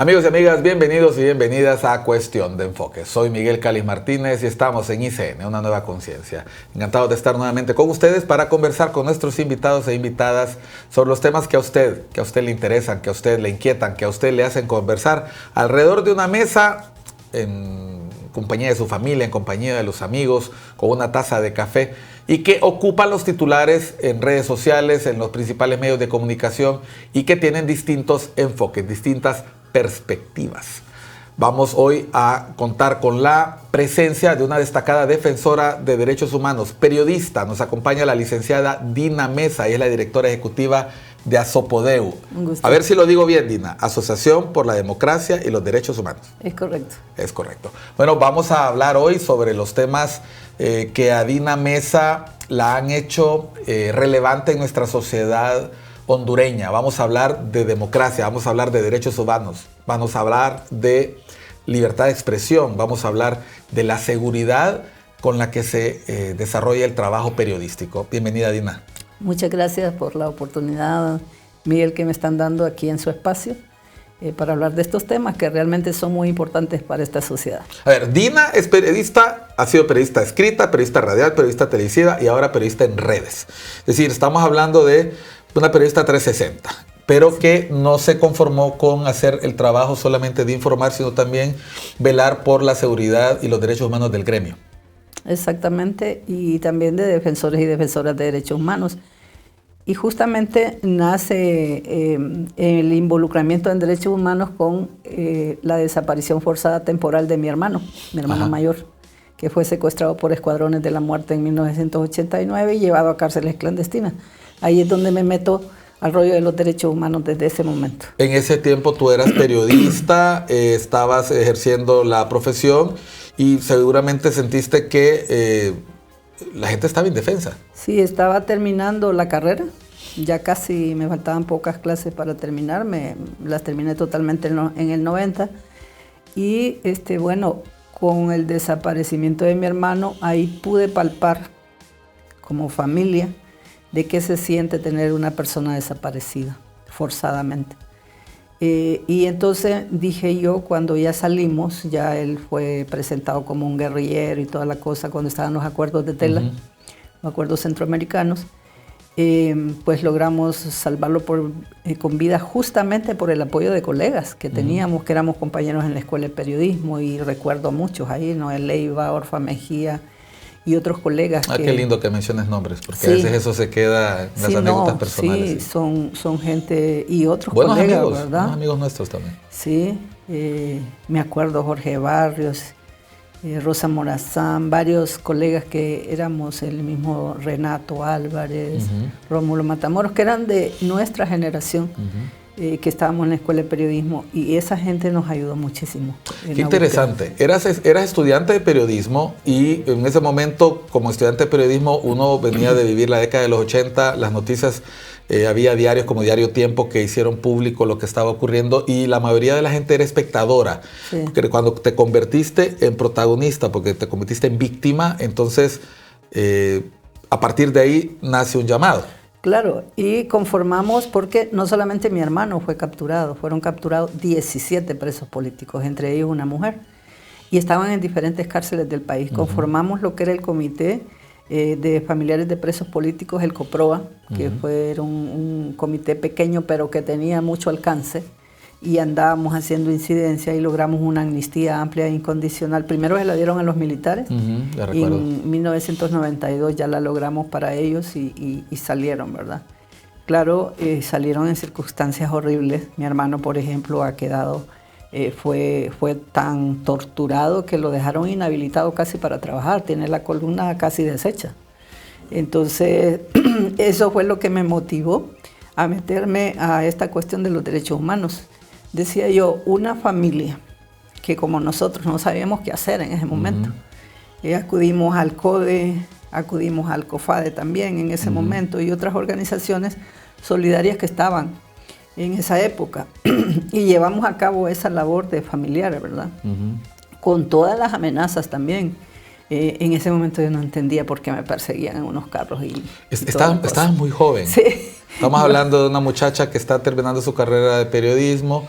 Amigos y amigas, bienvenidos y bienvenidas a Cuestión de Enfoque. Soy Miguel Cáliz Martínez y estamos en ICN, Una Nueva Conciencia. Encantado de estar nuevamente con ustedes para conversar con nuestros invitados e invitadas sobre los temas que a usted le interesan, que a usted le inquietan, que a usted le hacen conversar alrededor de una mesa, en compañía de su familia, en compañía de los amigos, con una taza de café, y que ocupan los titulares en redes sociales, en los principales medios de comunicación, y que tienen distintos enfoques, distintas perspectivas. Vamos hoy a contar con la presencia de una destacada defensora de derechos humanos, periodista. Nos acompaña la licenciada Dina Mesa, y es la directora ejecutiva de Asopodeu. Un gusto. A ver si lo digo bien, Dina. Asociación por la Democracia y los Derechos Humanos. Es correcto. Es correcto. Bueno, vamos a hablar hoy sobre los temas que a Dina Mesa la han hecho relevante en nuestra sociedad hondureña. Vamos a hablar de democracia, vamos a hablar de derechos humanos, vamos a hablar de libertad de expresión, vamos a hablar de la seguridad con la que se desarrolla el trabajo periodístico. Bienvenida, Dina. Muchas gracias por la oportunidad, Miguel, que me están dando aquí en su espacio para hablar de estos temas que realmente son muy importantes para esta sociedad. A ver, Dina es periodista, ha sido periodista escrita, periodista radial, periodista televisiva y ahora periodista en redes. Es decir, estamos hablando de una periodista 360, pero que no se conformó con hacer el trabajo solamente de informar, sino también velar por la seguridad y los derechos humanos del gremio. Exactamente, y también de defensores y defensoras de derechos humanos. Y justamente nace el involucramiento en derechos humanos con la desaparición forzada temporal de mi hermano mayor, que fue secuestrado por escuadrones de la muerte en 1989 y llevado a cárceles clandestinas. Ahí es donde me meto al rollo de los derechos humanos desde ese momento. En ese tiempo tú eras periodista, estabas ejerciendo la profesión y seguramente sentiste que la gente estaba indefensa. Sí, estaba terminando la carrera, ya casi me faltaban pocas clases para terminar, las terminé totalmente en el 90 y bueno, con el desaparecimiento de mi hermano, ahí pude palpar como familia de qué se siente tener una persona desaparecida forzadamente. Y entonces dije yo, cuando ya salimos, ya él fue presentado como un guerrillero y toda la cosa, cuando estaban los acuerdos de Tela, los acuerdos centroamericanos, pues logramos salvarlo con vida justamente por el apoyo de colegas que teníamos, que éramos compañeros en la escuela de periodismo, y recuerdo a muchos ahí, Noel Leiva, Orfa Mejía, y otros colegas. Qué lindo que menciones nombres, porque sí, a veces eso se queda en las anécdotas personales. Sí, son gente y otros buenos colegas, amigos, ¿verdad? Buenos amigos nuestros también. Sí, me acuerdo Jorge Barrios, Rosa Morazán, varios colegas que éramos el mismo Renato Álvarez, Rómulo Matamoros, que eran de nuestra generación. Que estábamos en la escuela de periodismo, y esa gente nos ayudó muchísimo. Qué interesante. Eras estudiante de periodismo, y en ese momento, como estudiante de periodismo, uno venía de vivir la década de los 80, las noticias, había diarios como Diario Tiempo que hicieron público lo que estaba ocurriendo, y la mayoría de la gente era espectadora. Sí. Porque cuando te convertiste en protagonista, porque te convertiste en víctima, entonces a partir de ahí nace un llamado. Claro, y conformamos, porque no solamente mi hermano fue capturado, fueron capturados 17 presos políticos, entre ellos una mujer, y estaban en diferentes cárceles del país. Conformamos lo que era el Comité de Familiares de Presos Políticos, el COPROA, que fue un comité pequeño pero que tenía mucho alcance, y andábamos haciendo incidencia y logramos una amnistía amplia e incondicional. Primero se la dieron a los militares, y en 1992 ya la logramos para ellos y salieron, ¿verdad? Claro, salieron en circunstancias horribles. Mi hermano, por ejemplo, ha quedado, fue tan torturado que lo dejaron inhabilitado casi para trabajar, tiene la columna casi deshecha. Entonces, eso fue lo que me motivó a meterme a esta cuestión de los derechos humanos. Decía yo, una familia que como nosotros no sabíamos qué hacer en ese momento, acudimos al CODE, acudimos al COFADE también en ese momento, y otras organizaciones solidarias que estaban en esa época, y llevamos a cabo esa labor de familiar, ¿verdad? Con todas las amenazas también. En ese momento yo no entendía por qué me perseguían en unos carros. Estabas muy joven. Sí. Estamos hablando de una muchacha que está terminando su carrera de periodismo.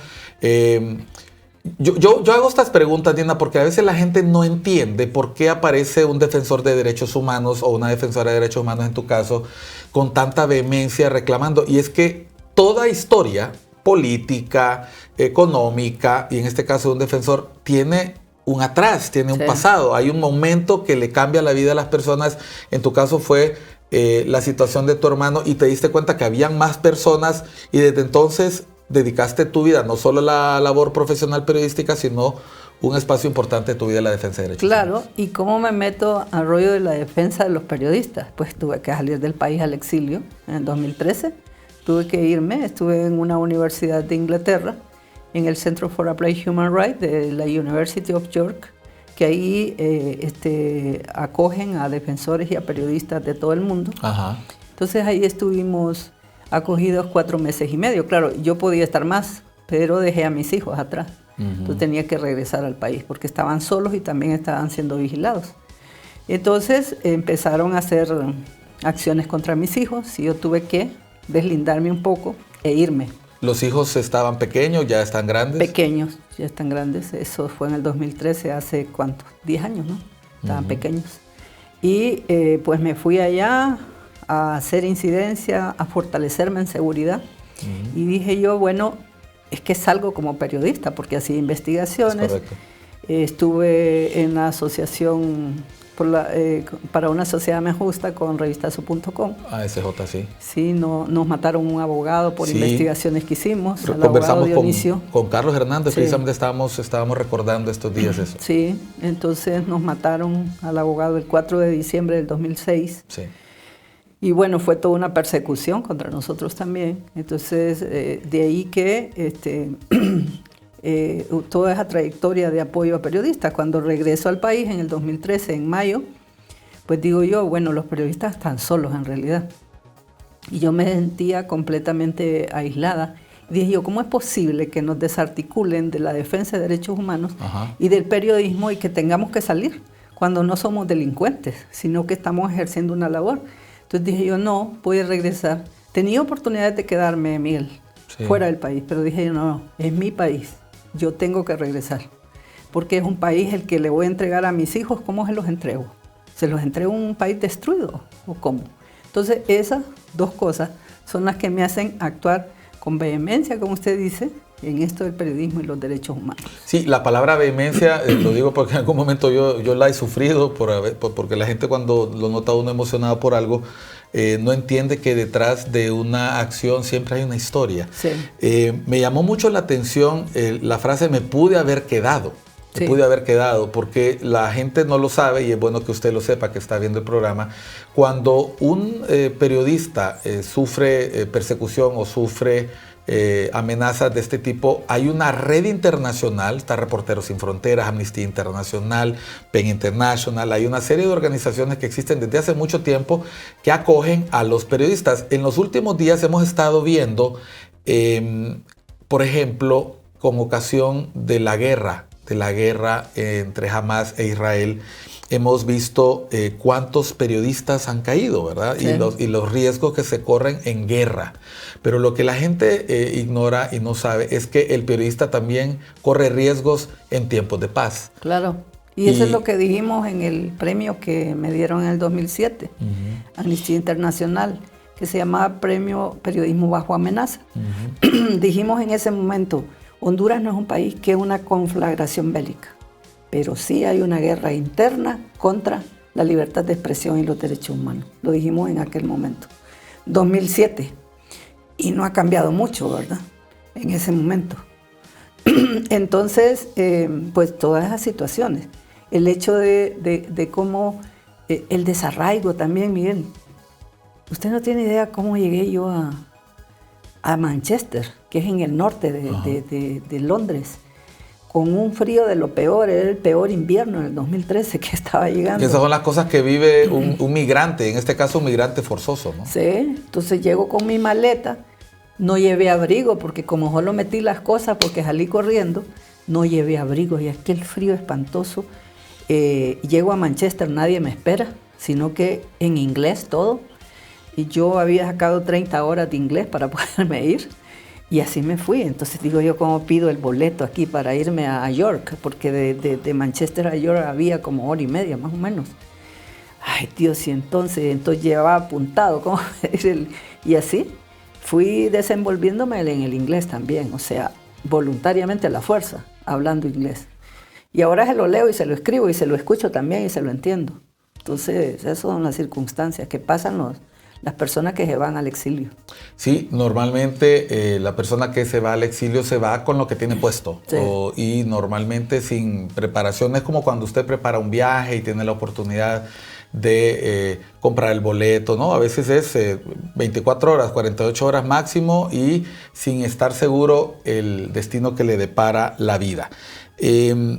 Yo hago estas preguntas, Dina, porque a veces la gente no entiende por qué aparece un defensor de derechos humanos o una defensora de derechos humanos, en tu caso, con tanta vehemencia reclamando. Y es que toda historia política, económica, y en este caso de un defensor, tiene un atrás, tiene un pasado. Hay un momento que le cambia la vida a las personas. En tu caso fue la situación de tu hermano y te diste cuenta que habían más personas y desde entonces dedicaste tu vida no solo a la labor profesional periodística, sino un espacio importante de tu vida en la defensa de derechos humanos. Claro, ¿y cómo me meto al rollo de la defensa de los periodistas? Pues tuve que salir del país al exilio en el 2013. Tuve que irme, estuve en una universidad de Inglaterra, en el Center for Applied Human Rights de la University of York, que ahí acogen a defensores y a periodistas de todo el mundo. Ajá. Entonces ahí estuvimos acogidos 4 meses y medio. Claro, yo podía estar más, pero dejé a mis hijos atrás. Entonces tenía que regresar al país porque estaban solos y también estaban siendo vigilados. Entonces empezaron a hacer acciones contra mis hijos y yo tuve que deslindarme un poco e irme. ¿Los hijos estaban pequeños, ya están grandes? Pequeños, ya están grandes. Eso fue en el 2013, hace ¿cuánto? 10 años, ¿no? Estaban pequeños. Y pues me fui allá a hacer incidencia, a fortalecerme en seguridad. Y dije yo, bueno, es que salgo como periodista, porque hacía investigaciones. Es correcto. Estuve en la asociación para una sociedad más justa con revistazo.com. ASJ, sí. Sí, nos mataron un abogado por investigaciones que hicimos. Pero conversamos con Carlos Hernández, precisamente estábamos recordando estos días eso. Sí, entonces nos mataron al abogado el 4 de diciembre del 2006. Sí. Y bueno, fue toda una persecución contra nosotros también. Entonces, de ahí que toda esa trayectoria de apoyo a periodistas. Cuando regreso al país en el 2013, en mayo, pues digo yo, bueno, los periodistas están solos en realidad. Y yo me sentía completamente aislada. Y dije yo, ¿cómo es posible que nos desarticulen de la defensa de derechos humanos y del periodismo y que tengamos que salir cuando no somos delincuentes, sino que estamos ejerciendo una labor? Entonces dije yo, no, voy a regresar. Tenía oportunidad de quedarme, Miguel, fuera del país, pero dije yo, no, es mi país. Yo tengo que regresar, porque es un país el que le voy a entregar a mis hijos. ¿Cómo se los entrego? ¿Se los entrego a un país destruido o cómo? Entonces esas dos cosas son las que me hacen actuar con vehemencia, como usted dice, en esto del periodismo y los derechos humanos. Sí, la palabra vehemencia, lo digo porque en algún momento yo la he sufrido, porque la gente cuando lo nota uno emocionado por algo, no entiende que detrás de una acción siempre hay una historia. Sí. Me llamó mucho la atención la frase "me pude haber quedado". Me pude haber quedado, porque la gente no lo sabe y es bueno que usted lo sepa que está viendo el programa. Cuando un periodista sufre persecución o sufre amenazas de este tipo, hay una red internacional, está Reporteros Sin Fronteras, Amnistía Internacional, PEN International, hay una serie de organizaciones que existen desde hace mucho tiempo que acogen a los periodistas. En los últimos días hemos estado viendo, por ejemplo, con ocasión de la guerra entre Hamas e Israel, hemos visto cuántos periodistas han caído, ¿verdad? Sí. Y los riesgos que se corren en guerra. Pero lo que la gente ignora y no sabe es que el periodista también corre riesgos en tiempos de paz. Claro. Y eso es lo que dijimos en el premio que me dieron en el 2007, Amnistía Internacional, que se llamaba Premio Periodismo Bajo Amenaza. Dijimos en ese momento, Honduras no es un país que es una conflagración bélica, pero sí hay una guerra interna contra la libertad de expresión y los derechos humanos. Lo dijimos en aquel momento. 2007. Y no ha cambiado mucho, ¿verdad? En ese momento. Entonces, pues todas esas situaciones. El hecho de cómo el desarraigo también, Miguel. Usted no tiene idea cómo llegué yo a Manchester, que es en el norte de Londres, con un frío de lo peor. Era el peor invierno en el 2013 que estaba llegando. Esas son las cosas que vive un migrante, en este caso un migrante forzoso, ¿no? Sí, entonces llego con mi maleta, no llevé abrigo, porque como solo metí las cosas porque salí corriendo, no llevé abrigo y aquel frío espantoso. Llego a Manchester, nadie me espera, sino que en inglés todo. Y yo había sacado 30 horas de inglés para poderme ir. Y así me fui. Entonces digo yo, ¿cómo pido el boleto aquí para irme a York? Porque de Manchester a York había como hora y media, más o menos. Ay, Dios, y entonces llevaba apuntado cómo pedir y así fui desenvolviéndome en el inglés también, o sea, voluntariamente a la fuerza, hablando inglés. Y ahora se lo leo y se lo escribo y se lo escucho también y se lo entiendo. Entonces, esas son las circunstancias que pasan las personas que se van al exilio. Sí, normalmente la persona que se va al exilio se va con lo que tiene puesto. Sí. Y normalmente sin preparación. Es como cuando usted prepara un viaje y tiene la oportunidad de comprar el boleto, ¿no? A veces es 24 horas, 48 horas máximo y sin estar seguro el destino que le depara la vida.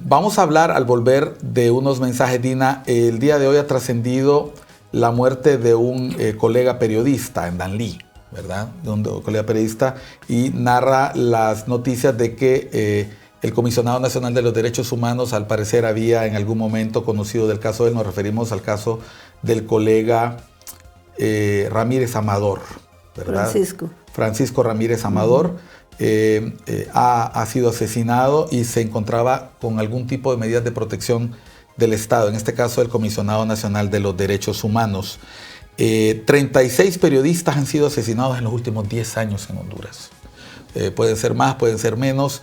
Vamos a hablar al volver de unos mensajes, Dina. El día de hoy ha trascendido la muerte de un colega periodista en Danlí, ¿verdad? De un colega periodista, y narra las noticias de que el Comisionado Nacional de los Derechos Humanos al parecer había en algún momento conocido del caso de él. Nos referimos al caso del colega Ramírez Amador, ¿verdad? Francisco Ramírez Amador. Ha sido asesinado y se encontraba con algún tipo de medidas de protección del Estado, en este caso el Comisionado Nacional de los Derechos Humanos. 36 periodistas han sido asesinados en los últimos 10 años en Honduras. Pueden ser más, pueden ser menos.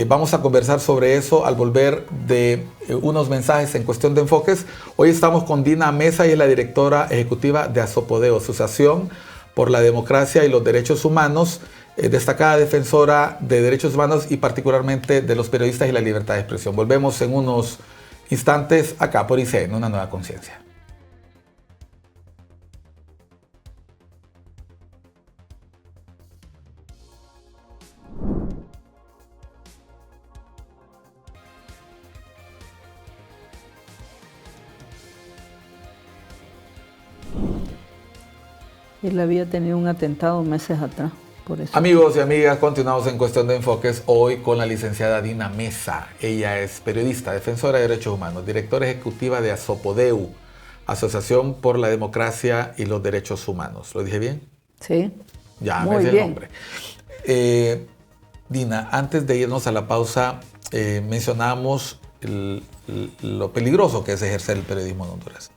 Vamos a conversar sobre eso al volver de unos mensajes en Cuestión de Enfoques. Hoy estamos con Dina Mesa, y es la directora ejecutiva de Asopodeo, Asociación por la Democracia y los Derechos Humanos, destacada defensora de derechos humanos y particularmente de los periodistas y la libertad de expresión. Volvemos en unos instantes acá por ICN, Una Nueva Conciencia. Él había tenido un atentado meses atrás. Por eso. Amigos y amigas, continuamos en Cuestión de Enfoques hoy con la licenciada Dina Mesa. Ella es periodista, defensora de derechos humanos, directora ejecutiva de Asopodeu, Asociación por la Democracia y los Derechos Humanos. ¿Lo dije bien? Sí. Ya, muy me sé bien. el nombre. Dina, antes de irnos a la pausa, mencionamos lo peligroso que es ejercer el periodismo en Honduras.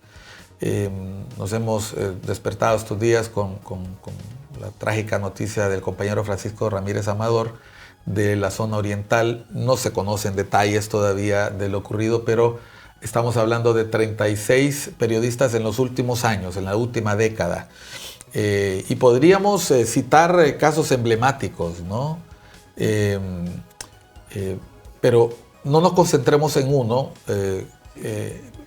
Nos hemos despertado estos días con la trágica noticia del compañero Francisco Ramírez Amador de la zona oriental. No se conocen detalles todavía de lo ocurrido, pero estamos hablando de 36 periodistas en los últimos años, en la última década. Y podríamos citar casos emblemáticos, ¿no? Pero no nos concentremos en uno,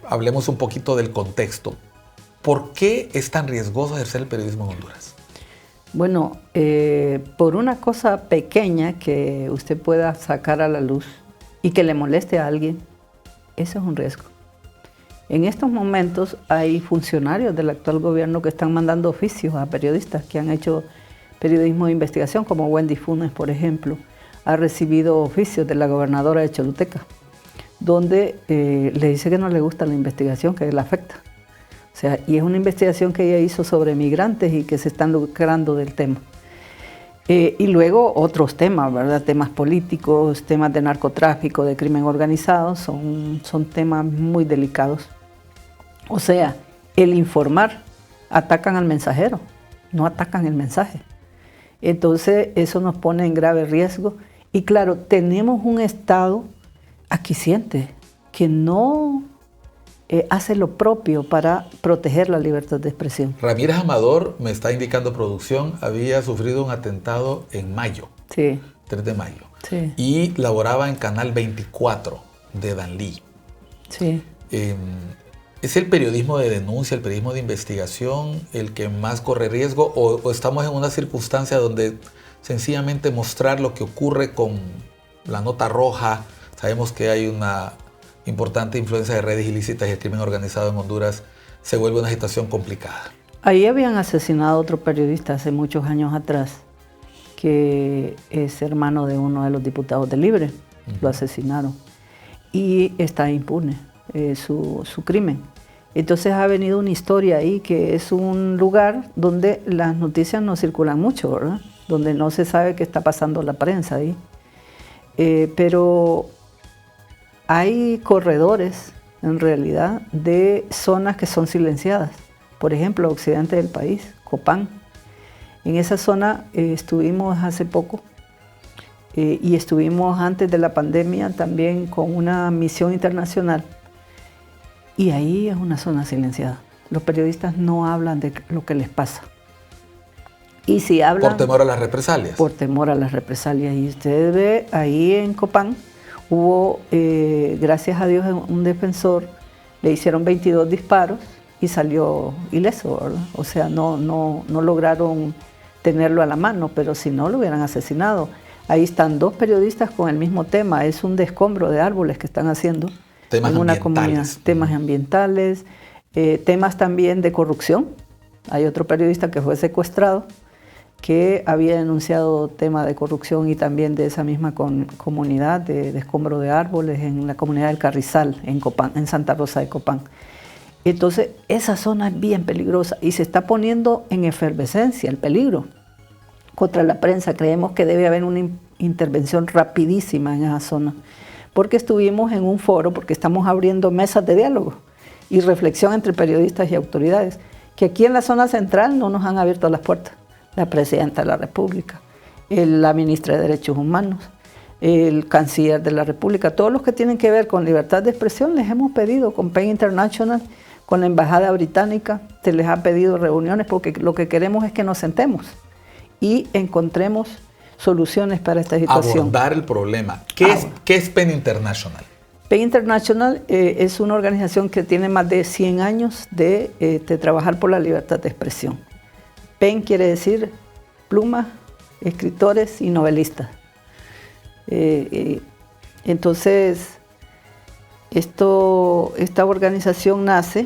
hablemos un poquito del contexto. ¿Por qué es tan riesgoso ejercer el periodismo en Honduras? Bueno, por una cosa pequeña que usted pueda sacar a la luz y que le moleste a alguien, eso es un riesgo. En estos momentos hay funcionarios del actual gobierno que están mandando oficios a periodistas que han hecho periodismo de investigación, como Wendy Funes, por ejemplo, ha recibido oficios de la gobernadora de Choluteca, donde le dice que no le gusta la investigación, que le afecta. O sea, y es una investigación que ella hizo sobre migrantes y que se están lucrando del tema. Y luego otros temas, ¿verdad? Temas políticos, temas de narcotráfico, de crimen organizado, son temas muy delicados. O sea, el informar, atacan al mensajero, no atacan el mensaje. Entonces, eso nos pone en grave riesgo. Y claro, tenemos un Estado aquiescente que no hace lo propio para proteger la libertad de expresión. Ramírez Amador, me está indicando producción, había sufrido un atentado en mayo, sí. 3 de mayo, sí. Y laboraba en Canal 24 de Danlí. Sí. ¿Es el periodismo de denuncia, el periodismo de investigación el que más corre riesgo o estamos en una circunstancia donde sencillamente mostrar lo que ocurre con la nota roja? Sabemos que hay una importante influencia de redes ilícitas y el crimen organizado en Honduras, se vuelve una situación complicada. Ahí habían asesinado a otro periodista hace muchos años atrás, que es hermano de uno de los diputados de Libre. Lo asesinaron y está impune su crimen. Entonces ha venido una historia ahí que es un lugar donde las noticias no circulan mucho, ¿verdad? Donde no se sabe qué está pasando la prensa ahí. Pero hay corredores, en realidad, de zonas que son silenciadas. Por ejemplo, occidente del país, Copán. En esa zona estuvimos hace poco y estuvimos antes de la pandemia también con una misión internacional. Y ahí es una zona silenciada. Los periodistas no hablan de lo que les pasa. Y si hablan... Por temor a las represalias. Por temor a las represalias. Y usted ve, ahí en Copán hubo, gracias a Dios, un defensor, le hicieron 22 disparos y salió ileso, ¿verdad? O sea, no lograron tenerlo a la mano, pero si no, lo hubieran asesinado. Ahí están 2 periodistas con el mismo tema. Es un descombro de árboles que están haciendo. Temas en una ambientales. Comunidad, temas ambientales, temas también de corrupción. Hay otro periodista que fue secuestrado que había denunciado tema de corrupción y también de esa misma comunidad de escombro de árboles en la comunidad del Carrizal, en Copán, en Santa Rosa de Copán. Entonces, esa zona es bien peligrosa y se está poniendo en efervescencia el peligro contra la prensa. Creemos que debe haber una intervención rapidísima en esa zona, porque estuvimos en un foro, porque estamos abriendo mesas de diálogo y reflexión entre periodistas y autoridades, que aquí en la zona central no nos han abierto las puertas. La Presidenta de la República, la Ministra de Derechos Humanos, el Canciller de la República, todos los que tienen que ver con libertad de expresión les hemos pedido, con PEN International, con la Embajada Británica, se les ha pedido reuniones porque lo que queremos es que nos sentemos y encontremos soluciones para esta situación. Abordar el problema. ¿Qué es PEN International? PEN International es una organización que tiene más de 100 años de trabajar por la libertad de expresión. PEN quiere decir pluma, escritores y novelistas. Entonces, esta organización nace,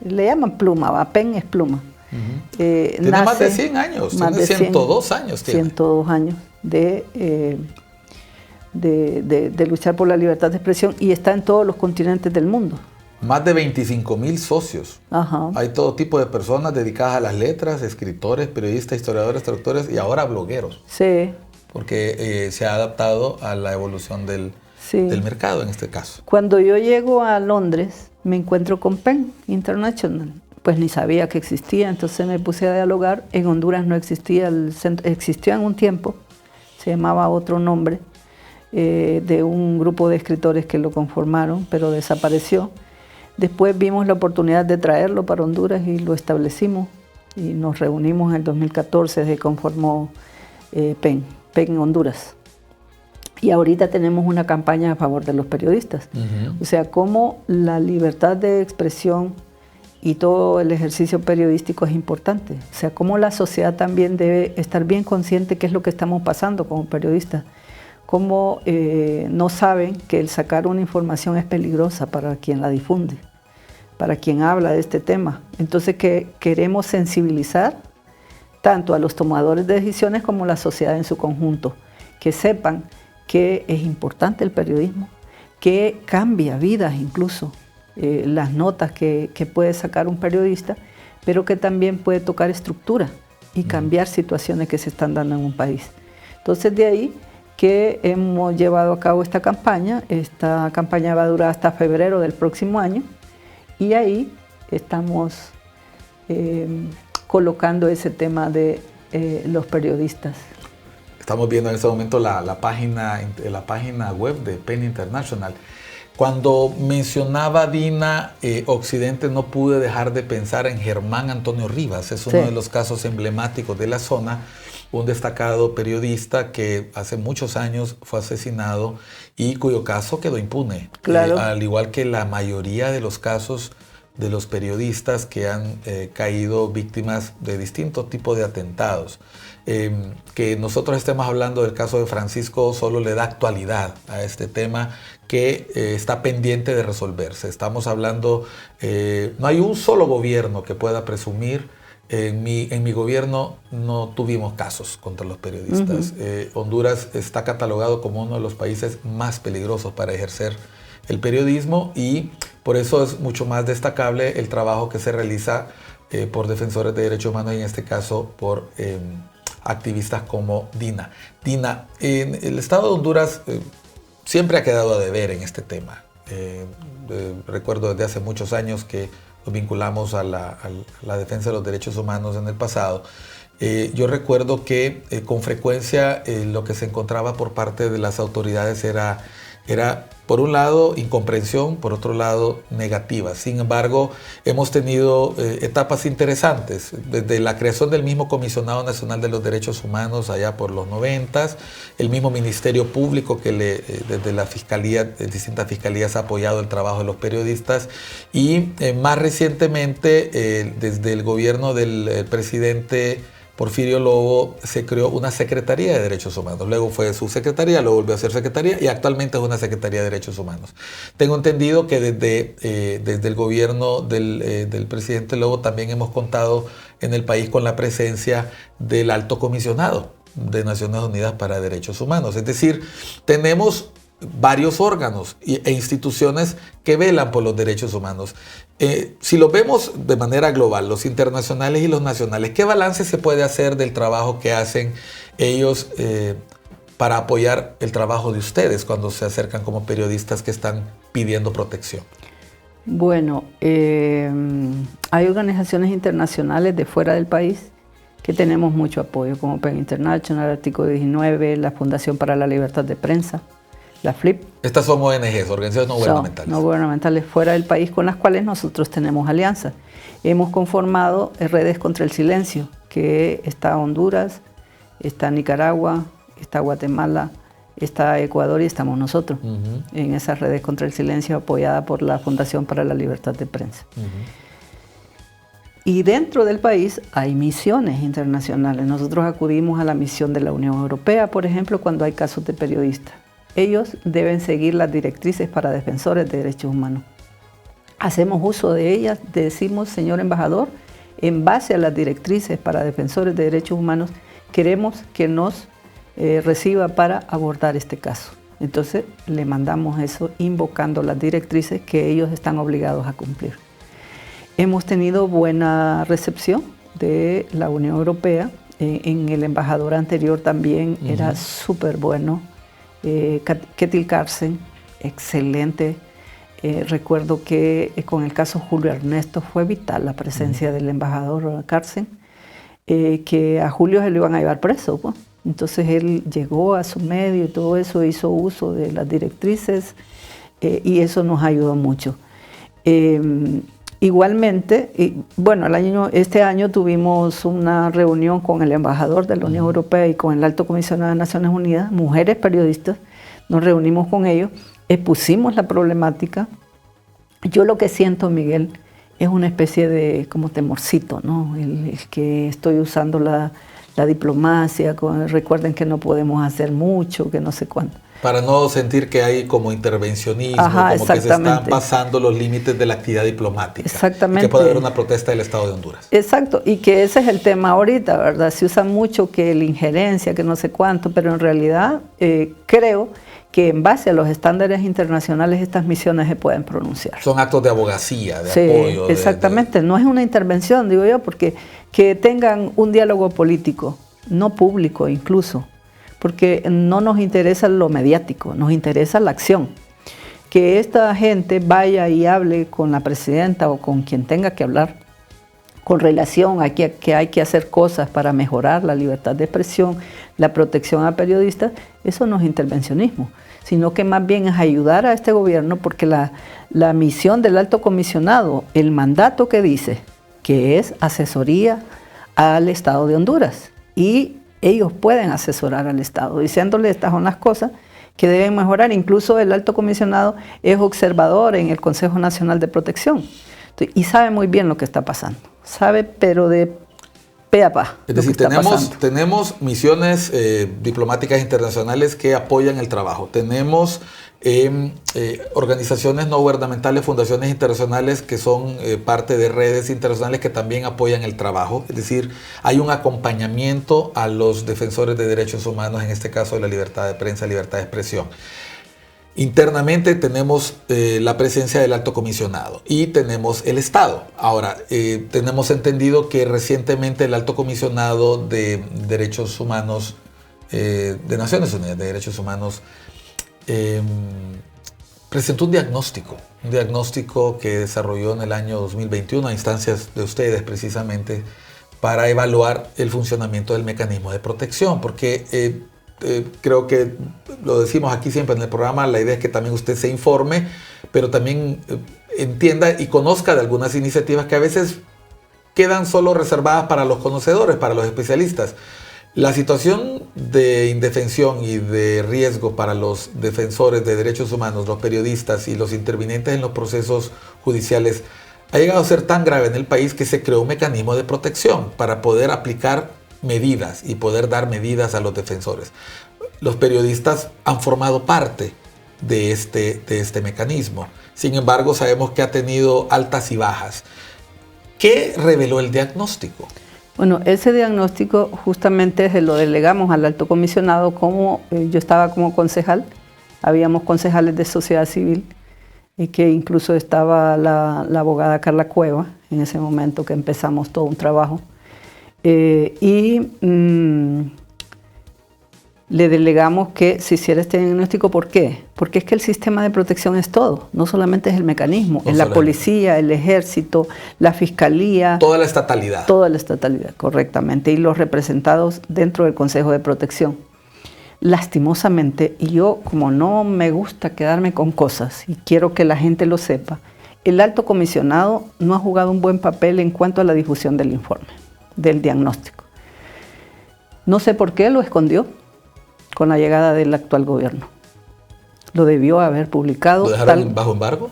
le llaman pluma, PEN es pluma. Tiene más de 100 años, tiene 102 años. 102 años de luchar por la libertad de expresión y está en todos los continentes del mundo. Más de 25,000 socios. Ajá. Hay todo tipo de personas dedicadas a las letras, escritores, periodistas, historiadores, traductores y ahora blogueros. Sí. Porque se ha adaptado a la evolución del mercado en este caso. Cuando yo llego a Londres, me encuentro con PEN International. Pues ni sabía que existía, entonces me puse a dialogar. En Honduras no existía, existió en un tiempo, se llamaba otro nombre, de un grupo de escritores que lo conformaron, pero desapareció. Después vimos la oportunidad de traerlo para Honduras y lo establecimos y nos reunimos en el 2014, se conformó PEN Honduras. Y ahorita tenemos una campaña a favor de los periodistas. O sea, cómo la libertad de expresión y todo el ejercicio periodístico es importante. O sea, cómo la sociedad también debe estar bien consciente de qué es lo que estamos pasando como periodistas. Cómo no saben que el sacar una información es peligrosa para quien la difunde, para quien habla de este tema. Entonces, que queremos sensibilizar tanto a los tomadores de decisiones como a la sociedad en su conjunto, que sepan que es importante el periodismo, que cambia vidas incluso, las notas que puede sacar un periodista, pero que también puede tocar estructura y cambiar situaciones que se están dando en un país. Entonces, de ahí que hemos llevado a cabo esta campaña. Esta campaña va a durar hasta febrero del próximo año y ahí estamos colocando ese tema de los periodistas. Estamos viendo en este momento la página web de PEN International. Cuando mencionaba Dina Occidente, no pude dejar de pensar en Germán Antonio Rivas. Es uno de los casos emblemáticos de la zona, un destacado periodista que hace muchos años fue asesinado y cuyo caso quedó impune. Claro. Al igual que la mayoría de los casos de los periodistas que han caído víctimas de distintos tipos de atentados. Que nosotros estemos hablando del caso de Francisco solo le da actualidad a este tema que está pendiente de resolverse. Estamos hablando, no hay un solo gobierno que pueda presumir. En mi gobierno no tuvimos casos contra los periodistas. Honduras está catalogado como uno de los países más peligrosos para ejercer el periodismo, y por eso es mucho más destacable el trabajo que se realiza por defensores de derechos humanos, y en este caso por activistas como Dina. Dina, en el Estado de Honduras siempre ha quedado a deber en este tema. Recuerdo desde hace muchos años que nos vinculamos a la defensa de los derechos humanos en el pasado. Yo recuerdo que con frecuencia lo que se encontraba por parte de las autoridades era por un lado incomprensión, por otro lado negativa. Sin embargo, hemos tenido etapas interesantes, desde la creación del mismo Comisionado Nacional de los Derechos Humanos allá por los 90, el mismo Ministerio Público que desde la Fiscalía, distintas fiscalías ha apoyado el trabajo de los periodistas, y más recientemente desde el gobierno del presidente Porfirio Lobo se creó una Secretaría de Derechos Humanos. Luego fue subsecretaría, luego volvió a ser secretaría y actualmente es una Secretaría de Derechos Humanos. Tengo entendido que desde el gobierno del presidente Lobo también hemos contado en el país con la presencia del Alto Comisionado de Naciones Unidas para Derechos Humanos. Es decir, tenemos varios órganos e instituciones que velan por los derechos humanos. Si lo vemos de manera global, los internacionales y los nacionales, ¿qué balance se puede hacer del trabajo que hacen ellos para apoyar el trabajo de ustedes cuando se acercan como periodistas que están pidiendo protección? Bueno, hay organizaciones internacionales de fuera del país que tenemos mucho apoyo, como PEN International, Artículo 19, la Fundación para la Libertad de Prensa, la FLIP. Estas son ONGs, organizaciones no gubernamentales. No gubernamentales fuera del país, con las cuales nosotros tenemos alianzas. Hemos conformado redes contra el silencio, que está Honduras, está Nicaragua, está Guatemala, está Ecuador y estamos nosotros en esas redes contra el silencio, apoyada por la Fundación para la Libertad de Prensa. Y dentro del país hay misiones internacionales. Nosotros acudimos a la misión de la Unión Europea, por ejemplo, cuando hay casos de periodistas. Ellos deben seguir las directrices para defensores de derechos humanos. Hacemos uso de ellas, decimos, señor embajador, en base a las directrices para defensores de derechos humanos, queremos que nos reciba para abordar este caso. Entonces le mandamos eso invocando las directrices que ellos están obligados a cumplir. Hemos tenido buena recepción de la Unión Europea. En el embajador anterior también era súper bueno. Ketil Carlsen, excelente. Recuerdo que con el caso Julio Ernesto fue vital la presencia del embajador Carlsen, que a Julio se lo iban a llevar preso, pues. Entonces él llegó a su medio y todo eso, hizo uso de las directrices y eso nos ayudó mucho. Igualmente, bueno, este año tuvimos una reunión con el embajador de la Unión Europea y con el Alto Comisionado de Naciones Unidas, mujeres periodistas, nos reunimos con ellos, expusimos la problemática. Yo lo que siento, Miguel, es una especie de como temorcito, ¿no? El que estoy usando la diplomacia, recuerden que no podemos hacer mucho, que no sé cuánto. Para no sentir que hay como intervencionismo, como que se están pasando los límites de la actividad diplomática. Exactamente. Y que puede haber una protesta del Estado de Honduras. Exacto, y que ese es el tema ahorita, ¿verdad? Se usa mucho que la injerencia, que no sé cuánto, pero en realidad creo que en base a los estándares internacionales estas misiones se pueden pronunciar. Son actos de abogacía, de apoyo. Exactamente, no es una intervención, digo yo, porque que tengan un diálogo político, no público incluso, porque no nos interesa lo mediático, nos interesa la acción. Que esta gente vaya y hable con la presidenta o con quien tenga que hablar con relación a que hay que hacer cosas para mejorar la libertad de expresión, la protección a periodistas, eso no es intervencionismo, sino que más bien es ayudar a este gobierno, porque la misión del Alto Comisionado, el mandato que dice que es asesoría al Estado de Honduras, y ellos pueden asesorar al Estado, diciéndole estas son las cosas que deben mejorar. Incluso el Alto Comisionado es observador en el Consejo Nacional de Protección y sabe muy bien lo que está pasando, sabe pero de pe a pa. Es decir, tenemos misiones diplomáticas internacionales que apoyan el trabajo, tenemos organizaciones no gubernamentales, fundaciones internacionales que son parte de redes internacionales que también apoyan el trabajo. Es decir, hay un acompañamiento a los defensores de derechos humanos, en este caso de la libertad de prensa, libertad de expresión. Internamente tenemos la presencia del Alto Comisionado y tenemos el Estado. Ahora, tenemos entendido que recientemente el Alto Comisionado de Derechos Humanos de Naciones Unidas de Derechos Humanos presentó un diagnóstico que desarrolló en el año 2021 a instancias de ustedes precisamente para evaluar el funcionamiento del mecanismo de protección, porque creo que lo decimos aquí siempre en el programa, la idea es que también usted se informe, pero también entienda y conozca de algunas iniciativas que a veces quedan solo reservadas para los conocedores, para los especialistas. La situación de indefensión y de riesgo para los defensores de derechos humanos, los periodistas y los intervinientes en los procesos judiciales ha llegado a ser tan grave en el país que se creó un mecanismo de protección para poder aplicar medidas y poder dar medidas a los defensores. Los periodistas han formado parte de este mecanismo. Sin embargo, sabemos que ha tenido altas y bajas. ¿Qué reveló el diagnóstico? Bueno, ese diagnóstico justamente se lo delegamos al Alto Comisionado. Como yo estaba como concejal, habíamos concejales de sociedad civil, y que incluso estaba la abogada Carla Cueva, en ese momento que empezamos todo un trabajo. Le delegamos que se hiciera este diagnóstico. ¿Por qué? Porque es que el sistema de protección es todo, no solamente es el mecanismo, es la policía, el ejército, la fiscalía. Toda la estatalidad. Toda la estatalidad, correctamente, y los representados dentro del Consejo de Protección. Lastimosamente, y yo como no me gusta quedarme con cosas y quiero que la gente lo sepa, el Alto Comisionado no ha jugado un buen papel en cuanto a la difusión del informe, del diagnóstico. No sé por qué lo escondió con la llegada del actual gobierno. Lo debió haber publicado. ¿Lo dejaron bajo embargo?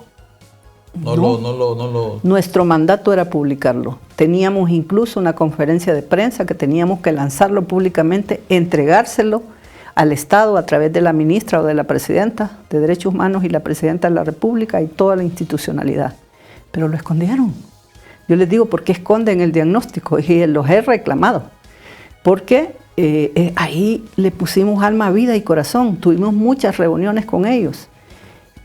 No. Nuestro mandato era publicarlo. Teníamos incluso una conferencia de prensa que teníamos que lanzarlo públicamente, entregárselo al Estado a través de la ministra o de la presidenta de Derechos Humanos y la presidenta de la República y toda la institucionalidad. Pero lo escondieron. Yo les digo, ¿por qué esconden el diagnóstico? Y los he reclamado. Porque ahí le pusimos alma, vida y corazón. Tuvimos muchas reuniones con ellos.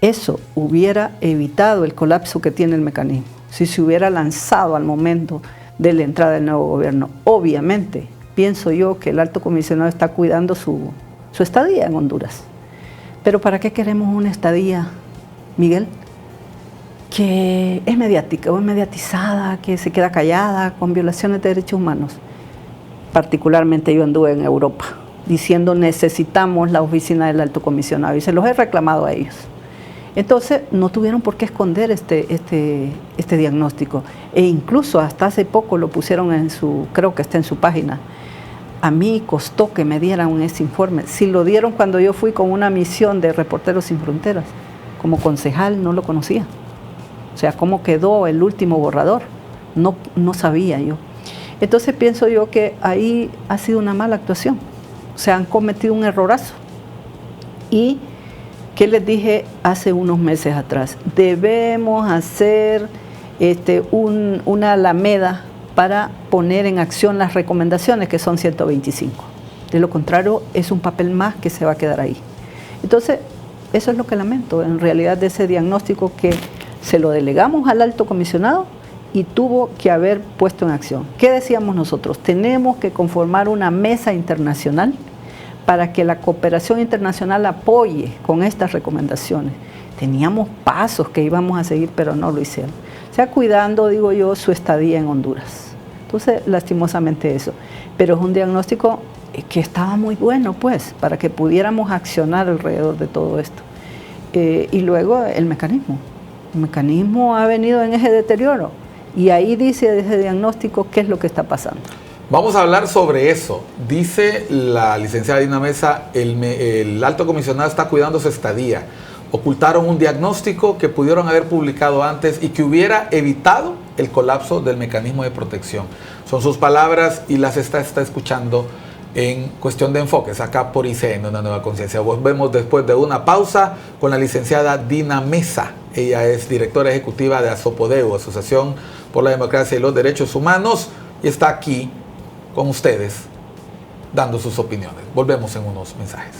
Eso hubiera evitado el colapso que tiene el mecanismo si se hubiera lanzado al momento de la entrada del nuevo gobierno. Obviamente, pienso yo que el Alto Comisionado está cuidando su estadía en Honduras. Pero ¿para qué queremos una estadía, Miguel, que es mediática o es mediatizada, que se queda callada con violaciones de derechos humanos? Particularmente yo anduve en Europa diciendo necesitamos la oficina del Alto Comisionado y se los he reclamado a ellos. Entonces no tuvieron por qué esconder este diagnóstico, e incluso hasta hace poco lo pusieron creo que está en su página. A mí costó que me dieran ese informe. Si lo dieron cuando yo fui con una misión de Reporteros Sin Fronteras, como concejal no lo conocía. O sea, cómo quedó el último borrador, no sabía yo. Entonces pienso yo que ahí ha sido una mala actuación. O sea, han cometido un errorazo. Y, ¿qué les dije hace unos meses atrás? Debemos hacer una alameda para poner en acción las recomendaciones, que son 125. De lo contrario, es un papel más que se va a quedar ahí. Entonces, eso es lo que lamento, en realidad, de ese diagnóstico que se lo delegamos al Alto Comisionado y tuvo que haber puesto en acción. ¿Qué decíamos nosotros? Tenemos que conformar una mesa internacional para que la cooperación internacional apoye con estas recomendaciones. Teníamos pasos que íbamos a seguir, pero no lo hicieron. O sea, cuidando, digo yo, su estadía en Honduras. Entonces, lastimosamente eso. Pero es un diagnóstico que estaba muy bueno, pues, para que pudiéramos accionar alrededor de todo esto. Y luego el mecanismo. El mecanismo ha venido en ese deterioro. Y ahí dice ese diagnóstico qué es lo que está pasando. Vamos a hablar sobre eso. Dice la licenciada Dina Mesa, el Alto Comisionado está cuidando su estadía. Ocultaron un diagnóstico que pudieron haber publicado antes y que hubiera evitado el colapso del mecanismo de protección. Son sus palabras y las está escuchando en Cuestión de Enfoques, acá por ICN, Una Nueva Conciencia. Volvemos después de una pausa con la licenciada Dina Mesa. Ella es directora ejecutiva de ASOPODEU, Asociación por la Democracia y los Derechos Humanos, y está aquí con ustedes dando sus opiniones. Volvemos en unos mensajes.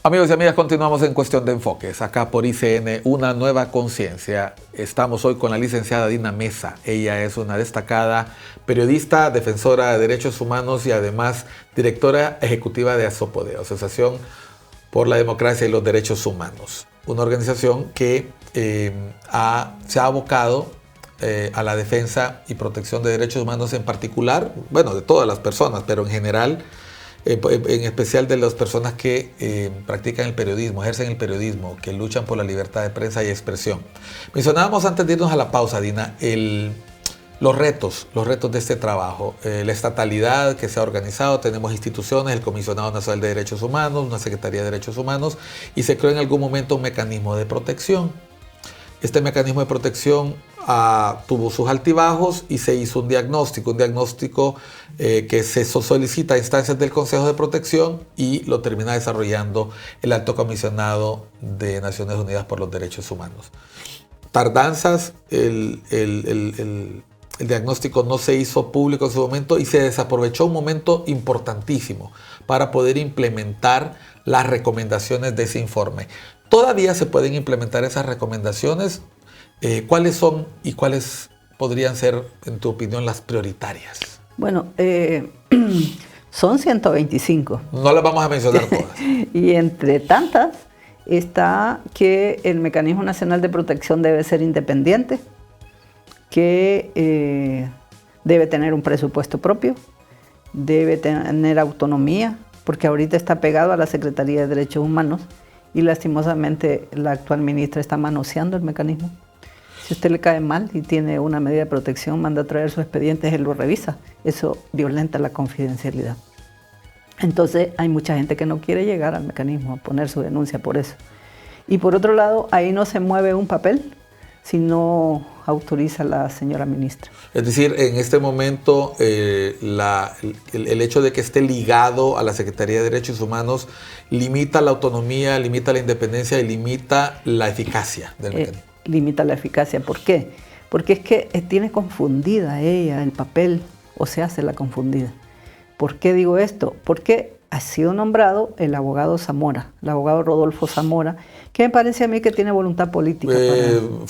Amigos y amigas, continuamos en Cuestión de Enfoques, acá por ICN, una nueva conciencia. Estamos hoy con la licenciada Dina Mesa. Ella es una destacada periodista, defensora de derechos humanos y además directora ejecutiva de ASOPODE, Asociación por la Democracia y los Derechos Humanos. Una organización que se ha abocado a la defensa y protección de derechos humanos en particular, bueno, de todas las personas, pero en general, en especial de las personas que practican el periodismo, ejercen el periodismo, que luchan por la libertad de prensa y expresión. Mencionábamos antes de irnos a la pausa, Dina, los retos de este trabajo, la estatalidad que se ha organizado, tenemos instituciones, el Comisionado Nacional de Derechos Humanos, una Secretaría de Derechos Humanos, y se creó en algún momento un mecanismo de protección. Este mecanismo de protección tuvo sus altibajos y se hizo un diagnóstico que se solicita a instancias del Consejo de Protección y lo termina desarrollando el Alto Comisionado de Naciones Unidas por los Derechos Humanos. Tardanzas, el diagnóstico no se hizo público en su momento y se desaprovechó un momento importantísimo para poder implementar las recomendaciones de ese informe. ¿Todavía se pueden implementar esas recomendaciones? ¿Cuáles son y cuáles podrían ser, en tu opinión, las prioritarias? Bueno, son 125. No las vamos a mencionar todas. Y entre tantas está que el Mecanismo Nacional de Protección debe ser independiente, que debe tener un presupuesto propio, debe tener autonomía, porque ahorita está pegado a la Secretaría de Derechos Humanos y lastimosamente la actual ministra está manoseando el mecanismo. Si usted le cae mal y tiene una medida de protección, manda a traer sus expedientes, él lo revisa. Eso violenta la confidencialidad. Entonces hay mucha gente que no quiere llegar al mecanismo a poner su denuncia por eso. Y por otro lado, ahí no se mueve un papel si no autoriza la señora ministra. Es decir, en este momento el hecho de que esté ligado a la Secretaría de Derechos Humanos limita la autonomía, limita la independencia y limita la eficacia del mecanismo. Limita la eficacia. ¿Por qué? Porque es que tiene confundida ella el papel, o se hace la confundida. ¿Por qué digo esto? Porque ha sido nombrado el abogado Zamora, el abogado Rodolfo Zamora, que me parece a mí que tiene voluntad política.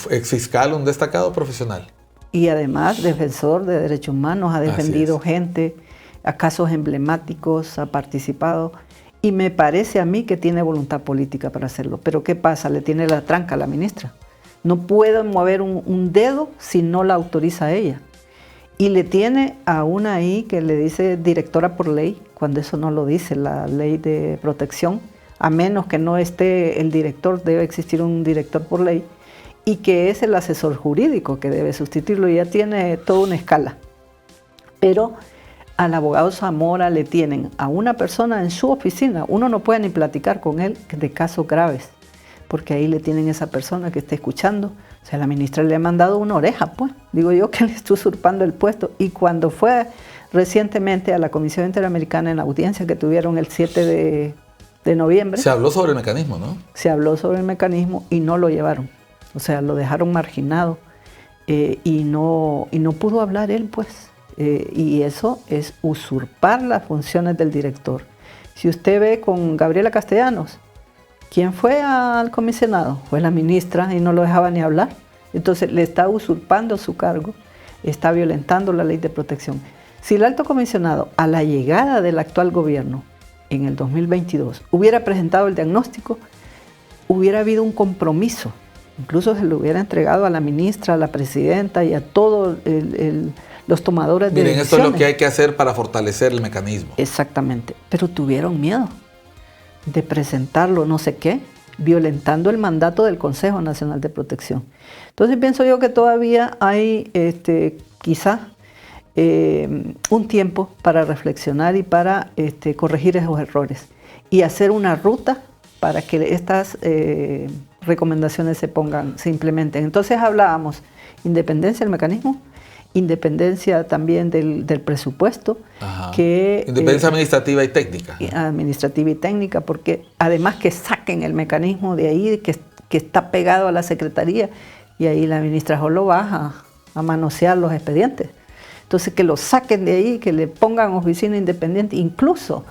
Exfiscal, un destacado profesional. Y además defensor de derechos humanos, ha defendido gente, a casos emblemáticos, ha participado. Y me parece a mí que tiene voluntad política para hacerlo. Pero ¿qué pasa? Le tiene la tranca a la ministra. No puede mover un dedo si no la autoriza ella. Y le tiene a una ahí que le dice directora por ley, cuando eso no lo dice la ley de protección, a menos que no esté el director, debe existir un director por ley, y que es el asesor jurídico que debe sustituirlo, y ya tiene toda una escala. Pero al abogado Zamora le tienen a una persona en su oficina, uno no puede ni platicar con él de casos graves, porque ahí le tienen a esa persona que está escuchando. O sea, la ministra le ha mandado una oreja, pues. Digo yo que le está usurpando el puesto. Y cuando fue recientemente a la Comisión Interamericana en la audiencia que tuvieron el 7 de noviembre. Se habló sobre el mecanismo, ¿no? Se habló sobre el mecanismo y no lo llevaron. O sea, lo dejaron marginado y no pudo hablar él, pues. Y eso es usurpar las funciones del director. Si usted ve con Gabriela Castellanos, ¿quién fue al comisionado? Fue la ministra y no lo dejaba ni hablar. Entonces le está usurpando su cargo, está violentando la ley de protección. Si el alto comisionado, a la llegada del actual gobierno, en el 2022, hubiera presentado el diagnóstico, hubiera habido un compromiso. Incluso se lo hubiera entregado a la ministra, a la presidenta y a todos los tomadores de decisiones. Miren, esto es lo que hay que hacer para fortalecer el mecanismo. Exactamente, pero tuvieron miedo de presentarlo, no sé qué, violentando el mandato del Consejo Nacional de Protección. Entonces pienso yo que todavía hay quizá un tiempo para reflexionar y para corregir esos errores y hacer una ruta para que estas recomendaciones se implementen. Entonces hablábamos independencia del mecanismo, independencia también del presupuesto. Independencia administrativa y técnica. Administrativa y técnica, porque además que saquen el mecanismo de ahí, que está pegado a la Secretaría, y ahí la ministra solo baja a manosear los expedientes. Entonces que lo saquen de ahí, que le pongan oficina independiente, incluso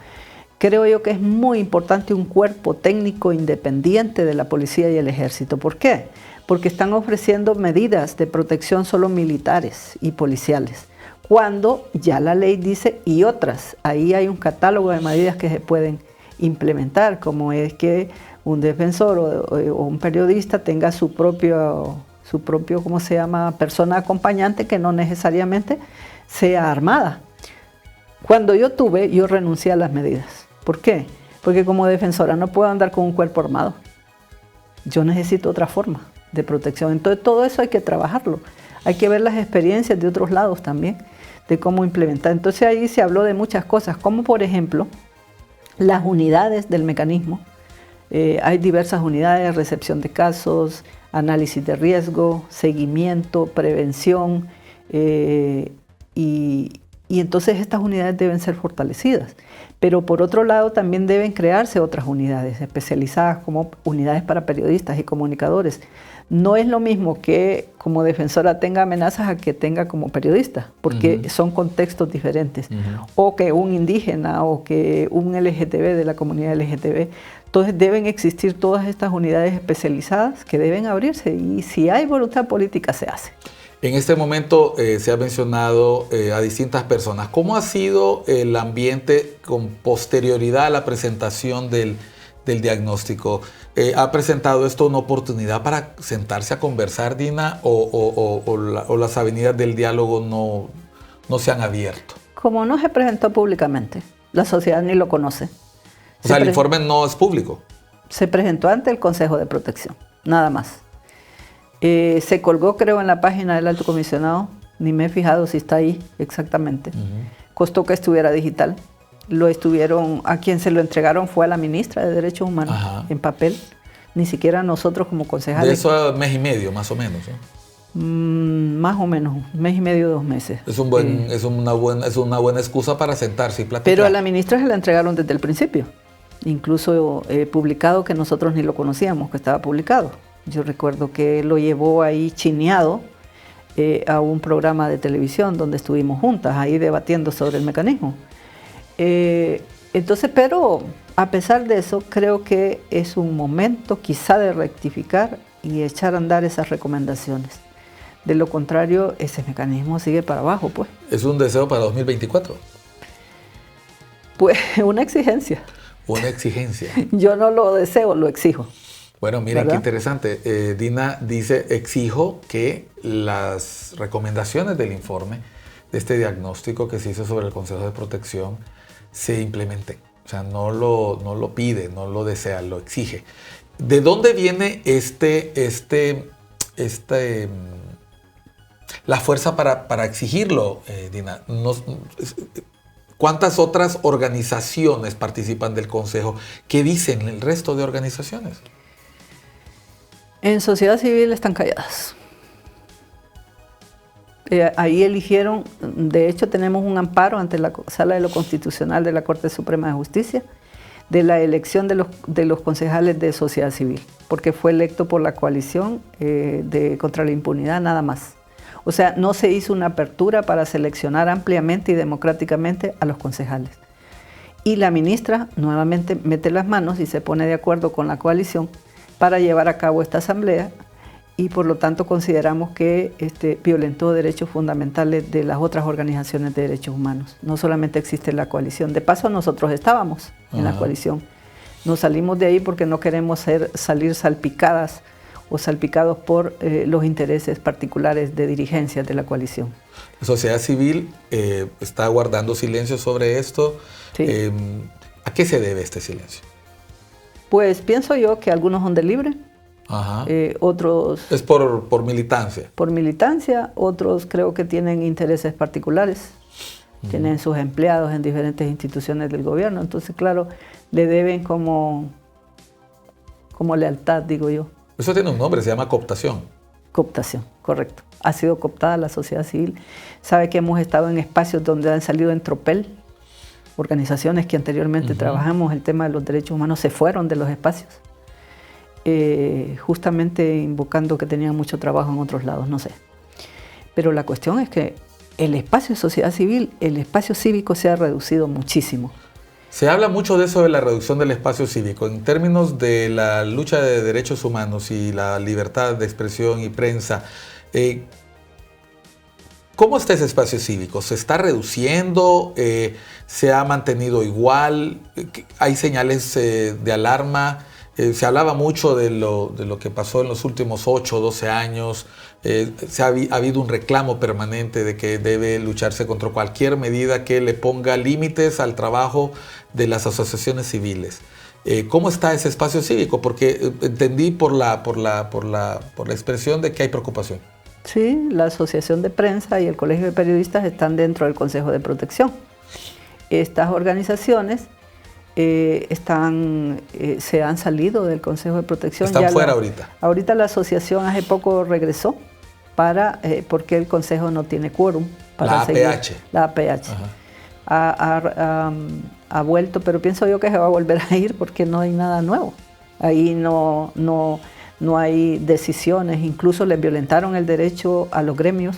creo yo que es muy importante un cuerpo técnico independiente de la policía y el ejército. ¿Por qué? Porque están ofreciendo medidas de protección solo militares y policiales, cuando ya la ley dice y otras. Ahí hay un catálogo de medidas que se pueden implementar, como es que un defensor o un periodista tenga su propio, ¿cómo se llama?, persona acompañante que no necesariamente sea armada. Cuando yo renuncié a las medidas. ¿Por qué? Porque como defensora no puedo andar con un cuerpo armado. Yo necesito otra forma de protección. Entonces todo eso hay que trabajarlo. Hay que ver las experiencias de otros lados también, de cómo implementar. Entonces ahí se habló de muchas cosas, como por ejemplo las unidades del mecanismo. Hay diversas unidades: recepción de casos, análisis de riesgo, seguimiento, prevención, y entonces estas unidades deben ser fortalecidas. Pero por otro lado también deben crearse otras unidades especializadas, como unidades para periodistas y comunicadores. No es lo mismo que como defensora tenga amenazas a que tenga como periodista, porque son contextos diferentes. O que un indígena o que un LGTB de la comunidad LGTB. Entonces deben existir todas estas unidades especializadas que deben abrirse, y si hay voluntad política se hace. En este momento se ha mencionado a distintas personas. ¿Cómo ha sido el ambiente con posterioridad a la presentación del diagnóstico? ¿Ha presentado esto una oportunidad para sentarse a conversar, Dina, o las avenidas del diálogo no se han abierto? Como no se presentó públicamente, la sociedad ni lo conoce. O sea, el informe no es público. Se presentó ante el Consejo de Protección, nada más. Se colgó, creo, en la página del Alto Comisionado, ni me he fijado si está ahí exactamente. Costó que estuviera digital. A quien se lo entregaron fue a la ministra de Derechos Humanos, en papel, ni siquiera nosotros como concejales. De eso mes y medio, más o menos, ¿no? Más o menos, un mes y medio, 2 meses. Es una buena excusa para sentarse y platicar. Pero a la ministra se la entregaron desde el principio. Incluso publicado, que nosotros ni lo conocíamos, que estaba publicado. Yo recuerdo que lo llevó ahí chineado a un programa de televisión donde estuvimos juntas, ahí debatiendo sobre el mecanismo. Entonces, pero a pesar de eso, creo que es un momento quizá de rectificar y echar a andar esas recomendaciones. De lo contrario, ese mecanismo sigue para abajo, pues. ¿Es un deseo para 2024? Pues una exigencia. Una exigencia. Yo no lo deseo, lo exijo. Bueno, miren qué interesante. Dina dice: exijo que las recomendaciones del informe, de este diagnóstico que se hizo sobre el Consejo de Protección, se implementen. O sea, no lo pide, no lo desea, lo exige. ¿De dónde viene la fuerza para exigirlo, Dina? ¿Cuántas otras organizaciones participan del Consejo? ¿Qué dicen el resto de organizaciones? En sociedad civil están calladas. Ahí eligieron, de hecho tenemos un amparo ante la Sala de lo Constitucional de la Corte Suprema de Justicia de la elección de los concejales de sociedad civil, porque fue electo por la coalición contra la impunidad nada más. O sea, no se hizo una apertura para seleccionar ampliamente y democráticamente a los concejales. Y la ministra nuevamente mete las manos y se pone de acuerdo con la coalición para llevar a cabo esta asamblea, y por lo tanto consideramos que violentó derechos fundamentales de las otras organizaciones de derechos humanos. No solamente existe la coalición, de paso nosotros estábamos en la coalición. Nos salimos de ahí porque no queremos salir salpicadas o salpicados por los intereses particulares de dirigencias de la coalición. La sociedad civil está guardando silencio sobre esto. Sí. ¿A qué se debe este silencio? Pues pienso yo que algunos son de libre, otros... Es por militancia. Por militancia, otros creo que tienen intereses particulares, tienen sus empleados en diferentes instituciones del gobierno, entonces claro, le deben como lealtad, digo yo. Eso tiene un nombre, se llama cooptación. Cooptación, correcto. Ha sido cooptada la sociedad civil. Sabe que hemos estado en espacios donde han salido en tropel. Organizaciones que anteriormente trabajamos el tema de los derechos humanos se fueron de los espacios, justamente invocando que tenían mucho trabajo en otros lados, no sé. Pero la cuestión es que el espacio de sociedad civil, el espacio cívico se ha reducido muchísimo. Se habla mucho de eso de la reducción del espacio cívico. En términos de la lucha de derechos humanos y la libertad de expresión y prensa, ¿cómo está ese espacio cívico? ¿Se está reduciendo? ¿Se ha mantenido igual? ¿Hay señales de alarma? Se hablaba mucho de lo que pasó en los últimos 8 o 12 años. Ha habido un reclamo permanente de que debe lucharse contra cualquier medida que le ponga límites al trabajo de las asociaciones civiles. ¿Cómo está ese espacio cívico? Porque entendí por la expresión de que hay preocupación. Sí, la Asociación de Prensa y el Colegio de Periodistas están dentro del Consejo de Protección. Estas organizaciones se han salido del Consejo de Protección. Están fuera ahorita. Ahorita la asociación hace poco regresó porque el Consejo no tiene quórum. La APH. La APH. Ha vuelto, pero pienso yo que se va a volver a ir porque no hay nada nuevo. Ahí no hay decisiones, incluso les violentaron el derecho a los gremios.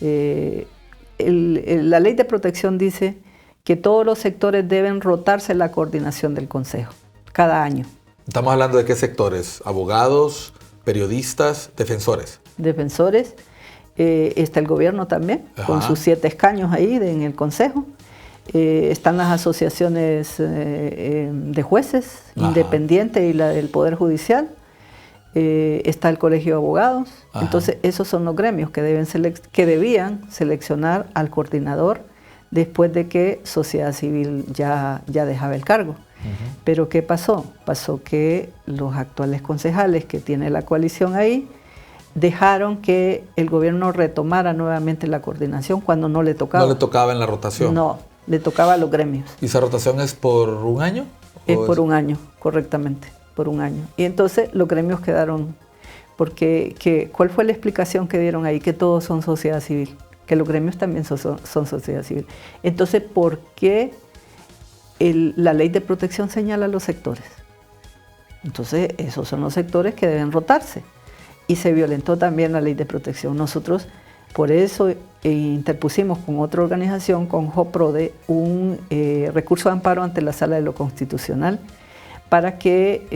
La ley de protección dice que todos los sectores deben rotarse la coordinación del Consejo, cada año. ¿Estamos hablando de qué sectores? ¿Abogados, periodistas, defensores? Defensores, está el gobierno también, con sus 7 escaños ahí en el Consejo. Están las asociaciones de jueces, independientes y la del Poder Judicial. Está el Colegio de Abogados. Entonces, esos son los gremios que debían seleccionar al coordinador después de que sociedad civil ya dejaba el cargo. Pero ¿qué pasó? Pasó que los actuales concejales que tiene la coalición ahí dejaron que el gobierno retomara nuevamente la coordinación cuando no le tocaba. ¿No le tocaba en la rotación? No, le tocaba a los gremios. ¿Y esa rotación es por un año? Es por un año, correctamente, por un año. Y entonces los gremios quedaron, porque ¿cuál fue la explicación que dieron ahí? Que todos son sociedad civil, que los gremios también son sociedad civil. Entonces, ¿por qué la ley de protección señala a los sectores? Entonces, esos son los sectores que deben rotarse. Y se violentó también la ley de protección. Nosotros, por eso, interpusimos con otra organización, con JOPRODE, un recurso de amparo ante la Sala de lo Constitucional para que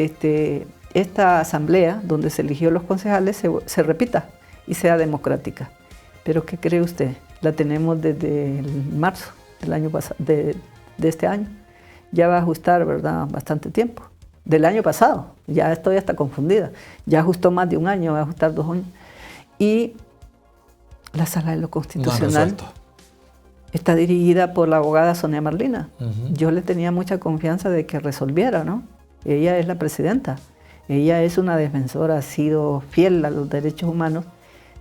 esta asamblea, donde se eligió los concejales, se repita y sea democrática. Pero ¿qué cree usted? La tenemos desde el marzo del año pasado, de este año. Ya va a ajustar, ¿verdad?, bastante tiempo. Del año pasado, ya estoy hasta confundida. Ya ajustó más de un año, va a ajustar 2 años. Y la Sala de lo Constitucional está dirigida por la abogada Sonia Marlina. Yo le tenía mucha confianza de que resolviera, ¿no? Ella es la presidenta. Ella es una defensora, ha sido fiel a los derechos humanos,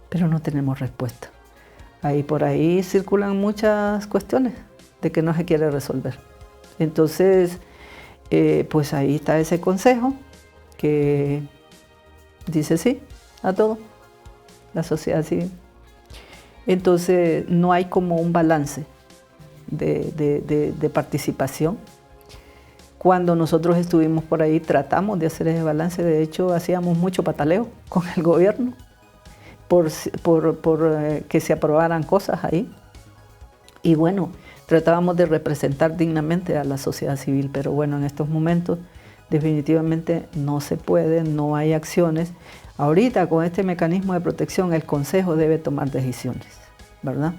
pero no tenemos respuesta. Por ahí circulan muchas cuestiones de que no se quiere resolver. Entonces, pues ahí está ese consejo que dice sí a todo, la sociedad civil. Entonces, no hay como un balance de participación. Cuando nosotros estuvimos por ahí, tratamos de hacer ese balance. De hecho, hacíamos mucho pataleo con el gobierno por que se aprobaran cosas ahí. Y bueno, tratábamos de representar dignamente a la sociedad civil, pero bueno, en estos momentos definitivamente no se puede, no hay acciones. Ahorita con este mecanismo de protección el Consejo debe tomar decisiones, ¿verdad?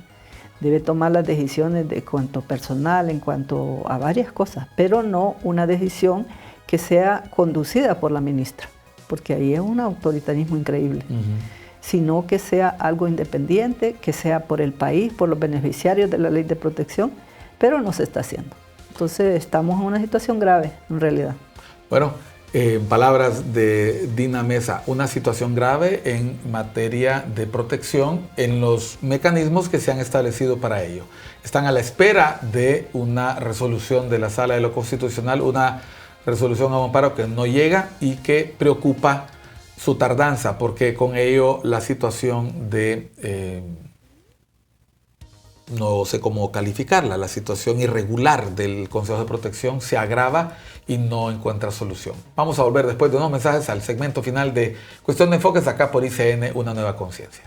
Debe tomar las decisiones en cuanto personal, en cuanto a varias cosas, pero no una decisión que sea conducida por la ministra, porque ahí es un autoritarismo increíble. Sino que sea algo independiente, que sea por el país, por los beneficiarios de la ley de protección, pero no se está haciendo. Entonces estamos en una situación grave, en realidad. Bueno, en palabras de Dina Mesa, una situación grave en materia de protección en los mecanismos que se han establecido para ello. Están a la espera de una resolución de la Sala de lo Constitucional, una resolución a amparo que no llega y que preocupa su tardanza, porque con ello la situación de, no sé cómo calificarla, la situación irregular del Consejo de Protección se agrava y no encuentra solución. Vamos a volver después de unos mensajes al segmento final de Cuestión de Enfoques acá por ICN, Una Nueva Conciencia.